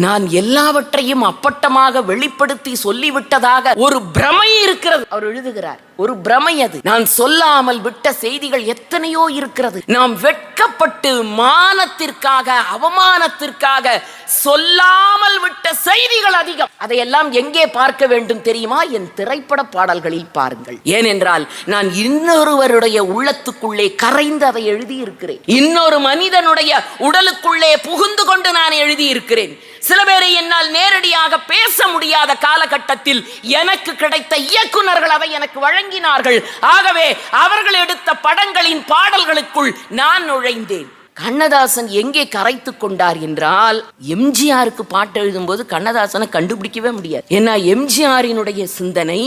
நான் எல்லாவற்றையும் அப்பட்டமாக வெளிப்படுத்தி சொல்லிவிட்டதாக ஒரு பிரமை இருக்கிறது. அவர் எழுதுகிறார், ஒரு பிரமை அது. நான் சொல்லாமல் விட்ட செய்திகள் எத்தனையோ இருக்கிறது. நாம் வெட்கப்பட்டு மானத்திற்காக அவமானத்திற்காக சொல்லாமல் விட்ட செய்திகள் அதிகம். அதையெல்லாம் எங்கே பார்க்க வேண்டும் தெரியுமா? என் திரைப்பட பாடல்களில் பாருங்கள். ஏனென்றால் நான் இன்னொருவருடைய உள்ளத்துக்குள்ளே கரைந்து அதை எழுதியிருக்கிறேன். இன்னொரு மனிதனுடைய உடலுக்குள்ளே புகுந்து கொண்டு நான் எழுதியிருக்கிறேன். சில பேரை என்னால் நேரடியாக பேச முடியாத காலகட்டத்தில் எனக்கு கிடைத்த இயக்குனர்கள் அதை எனக்கு வழங்கினார்கள். ஆகவே அவர்கள் எடுத்த படங்களின் பாடல்களுக்குள் நான் நுழைந்தேன். கண்ணதாசன் எங்கே கரைத்து கொண்டார் என்றால், எம்ஜிஆருக்கு பாட்டு எழுதும்போது கண்ணதாசனை கண்டுபிடிக்கவே முடியாது. ஏன்னா எம்ஜிஆரினுடைய சிந்தனை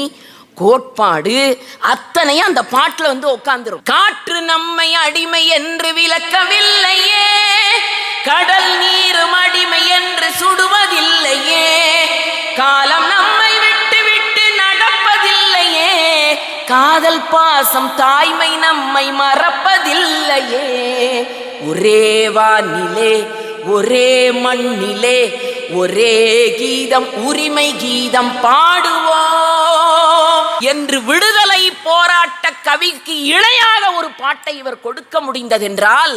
கோட்பாடு அத்தனை அந்த பாட்டுல உட்கார்ந்துரும். காற்று நம்மை அடிமை என்று விளக்கவில்லையே, கடல் நீரும் அடிமை என்று சுடுவதில்லையே, காலம் நம்மை விட்டு விட்டு நடப்பதில்லையே, காதல் பாசம் தாய்மை நம்மை மறப்பதில்லையே, ஒரே வானிலே ஒரே மண்ணிலே ஒரே கீதம் உரிமை கீதம் பாடுவோம் என்று விடுதலை போராட்ட கவிக்கு இணையாக ஒரு பாட்டை இவர் கொடுக்க முடிந்ததென்றால்,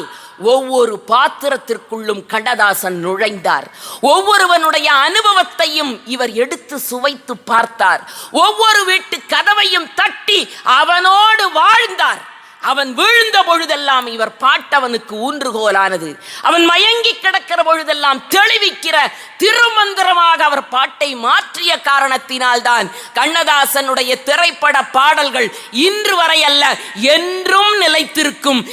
ஒவ்வொரு பாத்திரத்திற்குள்ளும் கண்ணதாசன் நுழைந்தார். ஒவ்வொருவனுடைய அனுபவத்தையும் இவர் எடுத்து சுவைத்து பார்த்தார். ஒவ்வொரு வீட்டு கதவையும் தட்டி அவனோடு வாழ்ந்தார். அவன் வீழ்ந்த பொழுதெல்லாம் இவர் பாட்டவனுக்கு ஊன்றுகோலானது. அவன் மயங்கி கிடக்கிற பொழுதெல்லாம் தெளிவிக்கிற திருமந்திரமாக அவர் பாட்டை மாற்றிய காரணத்தினால்தான் கண்ணதாசனுடைய திரைப்பட பாடல்கள் இன்று வரை அல்ல என்றும் நிலைத்திருக்கும்.